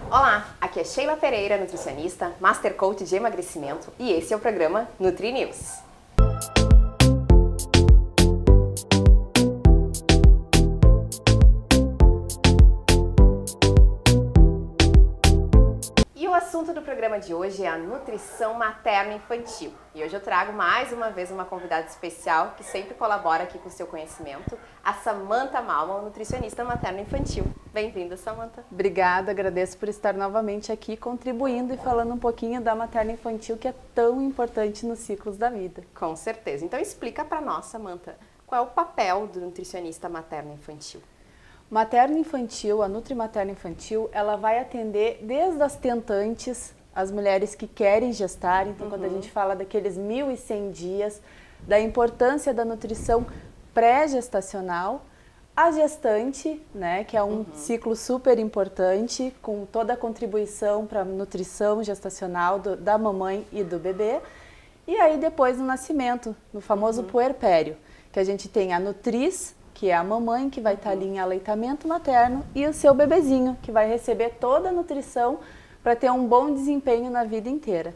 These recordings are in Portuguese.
Olá, aqui é Sheila Pereira, nutricionista, Master Coach de emagrecimento e esse é o programa Nutri News. E o assunto do programa de hoje é a nutrição materno-infantil. E hoje eu trago mais uma vez uma convidada especial que sempre colabora aqui com o seu conhecimento, a Samantha Malman, nutricionista materno-infantil. Bem-vinda, Samantha. Obrigada, agradeço por estar novamente aqui contribuindo e falando um pouquinho da materno-infantil que é tão importante nos ciclos da vida. Com certeza. Então explica para nós, Samantha, qual é o papel do nutricionista materno-infantil? Materno-infantil, a Nutri-Materno-Infantil, ela vai atender desde as tentantes, as mulheres que querem gestar, então quando a gente fala daqueles 1.100 dias, da importância da nutrição pré-gestacional, a gestante, né, que é um ciclo super importante, com toda a contribuição para a nutrição gestacional da mamãe e do bebê, e aí depois no nascimento, no famoso puerpério, que a gente tem a nutriz, que é a mamãe que vai estar ali em aleitamento materno, e o seu bebezinho, que vai receber toda a nutrição para ter um bom desempenho na vida inteira.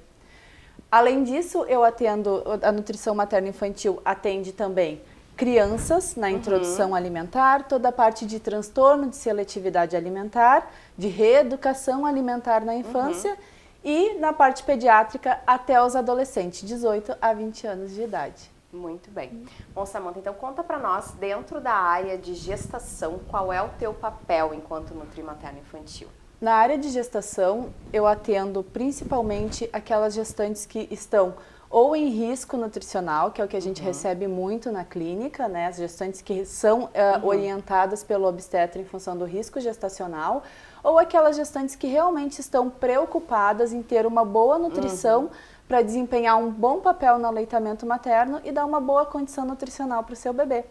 Além disso, eu atendo, a nutrição materno-infantil atende também crianças na introdução alimentar, toda a parte de transtorno de seletividade alimentar, de reeducação alimentar na infância e na parte pediátrica até os adolescentes, 18 a 20 anos de idade. Muito bem. Bom, Samantha, então conta para nós, dentro da área de gestação, qual é o teu papel enquanto Nutri Materno-Infantil? Na área de gestação, eu atendo principalmente aquelas gestantes que estão ou em risco nutricional, que é o que a gente recebe muito na clínica, né? As gestantes que são orientadas pelo obstetra em função do risco gestacional, ou aquelas gestantes que realmente estão preocupadas em ter uma boa nutrição para desempenhar um bom papel no aleitamento materno e dar uma boa condição nutricional para o seu bebê.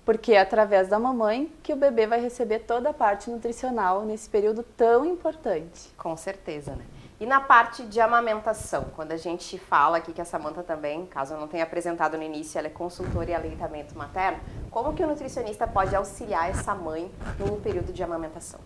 Porque é através da mamãe que o bebê vai receber toda a parte nutricional nesse período tão importante. Com certeza, né? E na parte de amamentação, quando a gente fala aqui que a Samantha também, caso eu não tenha apresentado no início, ela é consultora em aleitamento materno, como que o nutricionista pode auxiliar essa mãe no período de amamentação?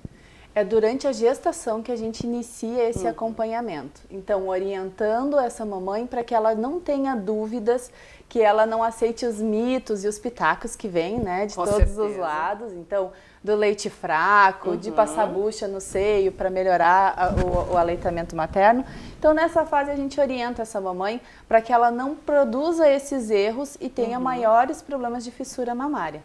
É durante a gestação que a gente inicia esse acompanhamento. Então, orientando essa mamãe para que ela não tenha dúvidas, que ela não aceite os mitos e os pitacos que vêm, né, de todos os lados. Então, do leite fraco, de passar bucha no seio para melhorar o aleitamento materno. Então, nessa fase, a gente orienta essa mamãe para que ela não produza esses erros e tenha maiores problemas de fissura mamária.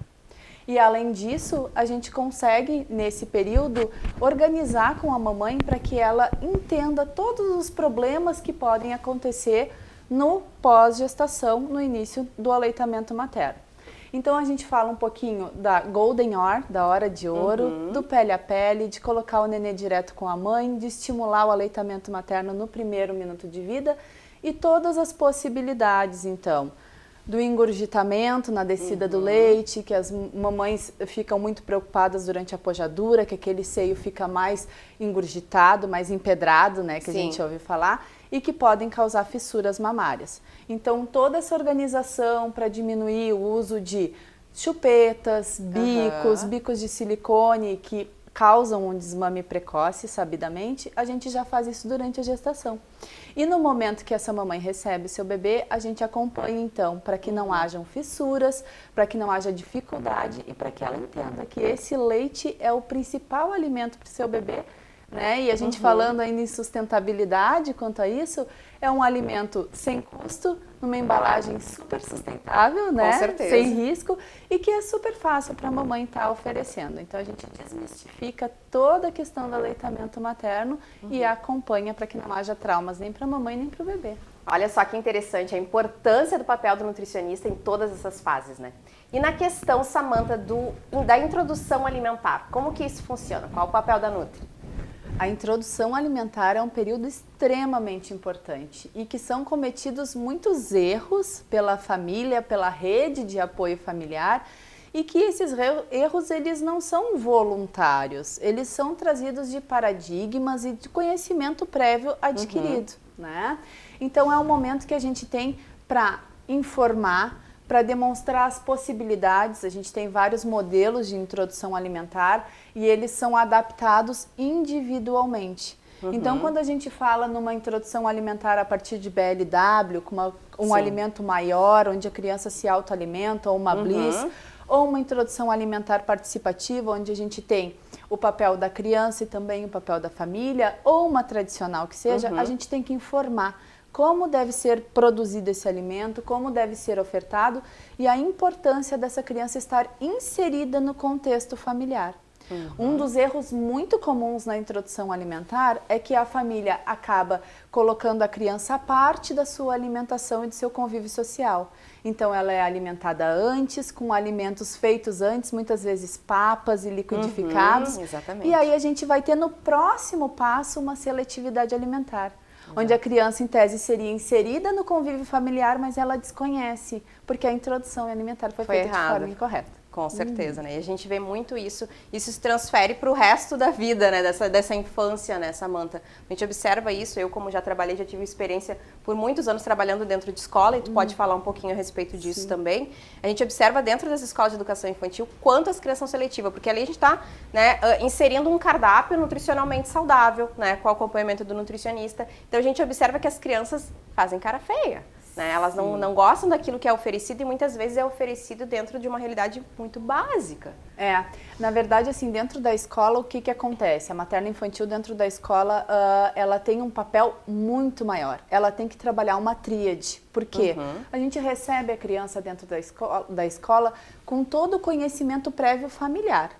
E além disso, a gente consegue, nesse período, organizar com a mamãe para que ela entenda todos os problemas que podem acontecer no pós-gestação, no início do aleitamento materno. Então a gente fala um pouquinho da Golden Hour, da hora de ouro, do pele a pele, de colocar o nenê direto com a mãe, de estimular o aleitamento materno no primeiro minuto de vida e todas as possibilidades, então, do engurgitamento na descida do leite, que as mamães ficam muito preocupadas durante a pojadura, que aquele seio fica mais engurgitado, mais empedrado, né, que a gente ouve falar, e que podem causar fissuras mamárias. Então, toda essa organização para diminuir o uso de chupetas, bicos de silicone que causam um desmame precoce, sabidamente, a gente já faz isso durante a gestação. E no momento que essa mamãe recebe seu bebê, a gente acompanha então para que não hajam fissuras, para que não haja dificuldade e para que ela entenda que esse leite é o principal alimento para o seu bebê, né? E a gente falando ainda em sustentabilidade quanto a isso, é um alimento sem custo, numa embalagem super sustentável, né? Com certeza. Sem risco e que é super fácil para a mamãe estar oferecendo. Então a gente desmistifica toda a questão do aleitamento materno e acompanha para que não haja traumas nem para a mamãe nem para o bebê. Olha só que interessante a importância do papel do nutricionista em todas essas fases, né? E na questão, Samantha, da introdução alimentar, como que isso funciona? Qual o papel da Nutri? A introdução alimentar é um período extremamente importante e que são cometidos muitos erros pela família, pela rede de apoio familiar e que esses erros eles não são voluntários, eles são trazidos de paradigmas e de conhecimento prévio adquirido, né? Então é um momento que a gente tem para informar, para demonstrar as possibilidades. A gente tem vários modelos de introdução alimentar e eles são adaptados individualmente. Então, quando a gente fala numa introdução alimentar a partir de BLW, com um alimento maior, onde a criança se autoalimenta, ou uma Bliss, ou uma introdução alimentar participativa, onde a gente tem o papel da criança e também o papel da família, ou uma tradicional que seja, a gente tem que informar como deve ser produzido esse alimento, como deve ser ofertado e a importância dessa criança estar inserida no contexto familiar. Um dos erros muito comuns na introdução alimentar é que a família acaba colocando a criança à parte da sua alimentação e do seu convívio social. Então ela é alimentada antes, com alimentos feitos antes, muitas vezes papas e liquidificados. Exatamente. E aí a gente vai ter no próximo passo uma seletividade alimentar. Onde a criança, em tese, seria inserida no convívio familiar, mas ela desconhece, porque a introdução alimentar foi feita de forma incorreta. Com certeza, né? E a gente vê muito isso se transfere para o resto da vida, né? Dessa infância, né, Samantha? A gente observa isso, eu como já trabalhei, já tive experiência por muitos anos trabalhando dentro de escola, e tu pode falar um pouquinho a respeito disso também. A gente observa dentro das escolas de educação infantil quanto as crianças são seletivas, porque ali a gente está, né, inserindo um cardápio nutricionalmente saudável, né, com o acompanhamento do nutricionista. Então a gente observa que as crianças fazem cara feia. Né? Elas não gostam daquilo que é oferecido e muitas vezes é oferecido dentro de uma realidade muito básica. Na verdade, assim, dentro da escola, o que acontece? A materna infantil dentro da escola, ela tem um papel muito maior. Ela tem que trabalhar uma tríade. Por quê? A gente recebe a criança dentro da escola com todo o conhecimento prévio familiar.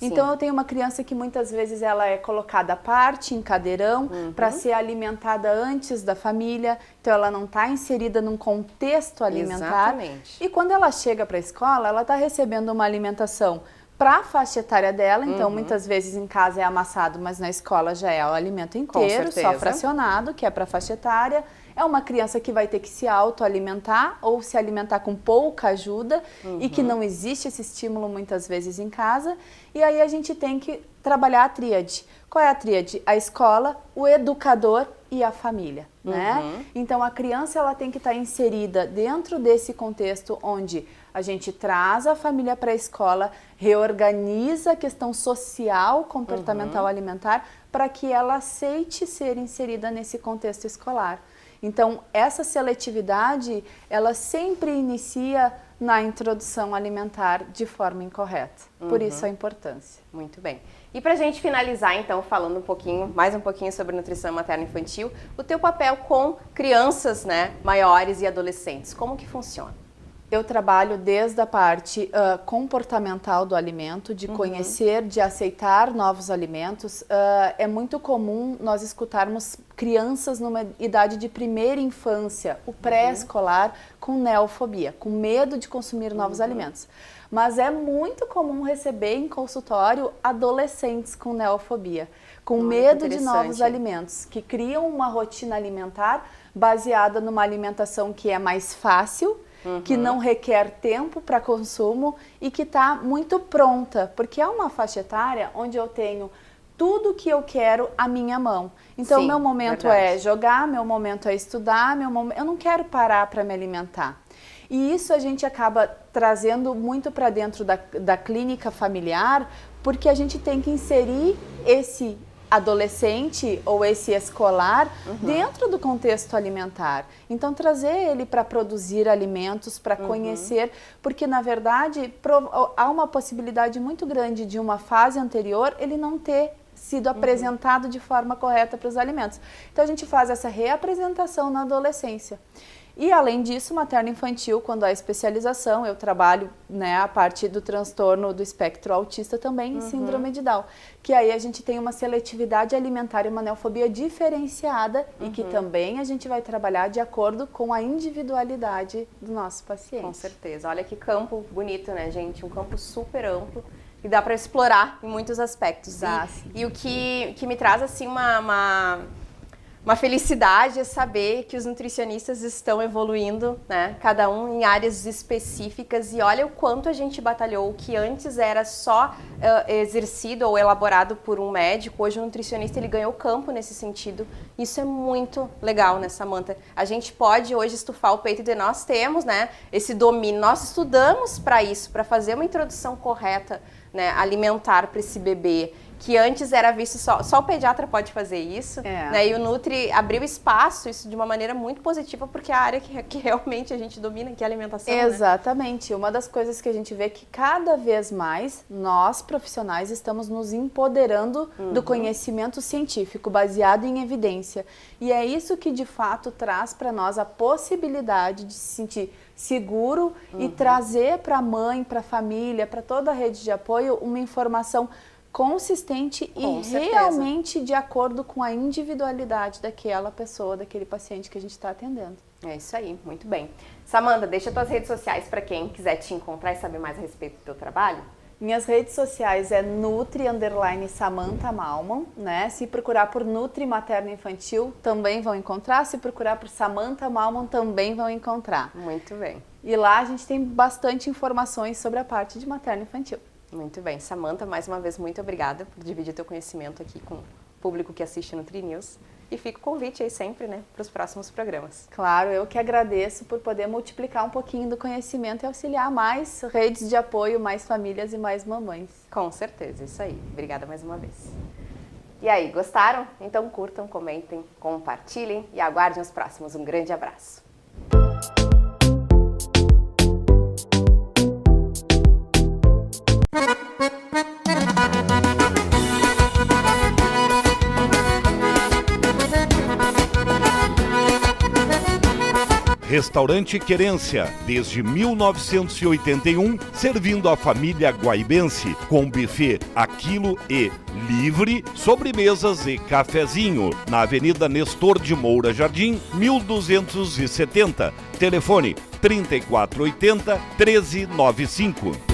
Então eu tenho uma criança que muitas vezes ela é colocada à parte, em cadeirão, para ser alimentada antes da família, então ela não está inserida num contexto alimentar. Exatamente. E quando ela chega para a escola, ela está recebendo uma alimentação para a faixa etária dela, então muitas vezes em casa é amassado, mas na escola já é o alimento inteiro, só fracionado, que é para a faixa etária. É uma criança que vai ter que se autoalimentar ou se alimentar com pouca ajuda e que não existe esse estímulo muitas vezes em casa. E aí a gente tem que trabalhar a tríade. Qual é a tríade? A escola, o educador e a família, né? Então a criança ela tem que estar inserida dentro desse contexto onde a gente traz a família para a escola, reorganiza a questão social, comportamental, alimentar, para que ela aceite ser inserida nesse contexto escolar. Então, essa seletividade, ela sempre inicia na introdução alimentar de forma incorreta. Por isso a importância. Muito bem. E pra gente finalizar, então, falando mais um pouquinho sobre nutrição materno-infantil, o teu papel com crianças, né, maiores e adolescentes, como que funciona? Eu trabalho desde a parte comportamental do alimento, de conhecer, de aceitar novos alimentos. É muito comum nós escutarmos crianças numa idade de primeira infância, o pré-escolar, com neofobia, com medo de consumir novos alimentos. Mas é muito comum receber em consultório adolescentes com neofobia, com medo de novos alimentos, que criam uma rotina alimentar baseada numa alimentação que é mais fácil, que não requer tempo para consumo e que está muito pronta, porque é uma faixa etária onde eu tenho tudo que eu quero à minha mão. Então, meu momento é jogar, meu momento é estudar, eu não quero parar para me alimentar. E isso a gente acaba trazendo muito para dentro da clínica familiar, porque a gente tem que inserir esse adolescente ou esse escolar dentro do contexto alimentar. Então, trazer ele para produzir alimentos, para conhecer, porque, na verdade, há uma possibilidade muito grande de uma fase anterior ele não ter sido apresentado de forma correta para os alimentos. Então, a gente faz essa reapresentação na adolescência. E, além disso, materno-infantil, quando há especialização, eu trabalho, né, a parte do transtorno do espectro autista também, em síndrome de Down. Que aí a gente tem uma seletividade alimentar e uma neofobia diferenciada e que também a gente vai trabalhar de acordo com a individualidade do nosso paciente. Com certeza. Olha que campo bonito, né, gente? Um campo super amplo e dá para explorar em muitos aspectos. E o que me traz, assim, uma felicidade é saber que os nutricionistas estão evoluindo, né? Cada um em áreas específicas, e olha o quanto a gente batalhou. O que antes era só exercido ou elaborado por um médico, hoje o nutricionista ele ganhou campo nesse sentido. Isso é muito legal, né, Samantha? A gente pode hoje estufar o peito e dizer, nós temos, né, esse domínio, nós estudamos para isso, para fazer uma introdução correta, né, alimentar para esse bebê. que antes era visto só o pediatra pode fazer isso, né? E o Nutri abriu espaço, isso de uma maneira muito positiva, porque é a área que realmente a gente domina, que é a alimentação. Exatamente. Né? Uma das coisas que a gente vê que cada vez mais nós, profissionais, estamos nos empoderando do conhecimento científico, baseado em evidência. E é isso que, de fato, traz para nós a possibilidade de se sentir seguro e trazer para a mãe, para a família, para toda a rede de apoio, uma informação consistente e realmente de acordo com a individualidade daquela pessoa, daquele paciente que a gente está atendendo. É isso aí, muito bem. Samanta, deixa tuas redes sociais para quem quiser te encontrar e saber mais a respeito do teu trabalho. Minhas redes sociais é Nutri_Samanta Malman, né? Se procurar por Nutri Materno Infantil, também vão encontrar. Se procurar por Samanta Malman, também vão encontrar. Muito bem. E lá a gente tem bastante informações sobre a parte de materno infantil. Muito bem. Samanta, mais uma vez, muito obrigada por dividir teu conhecimento aqui com o público que assiste Nutri News. E fica o convite aí sempre, né, para os próximos programas. Claro, eu que agradeço por poder multiplicar um pouquinho do conhecimento e auxiliar mais redes de apoio, mais famílias e mais mamães. Com certeza, isso aí. Obrigada mais uma vez. E aí, gostaram? Então curtam, comentem, compartilhem e aguardem os próximos. Um grande abraço. Restaurante Querência, desde 1981, servindo a família guaibense, com buffet a quilo e livre, sobremesas e cafezinho, na Avenida Nestor de Moura Jardim, 1270. Telefone 3480-1395.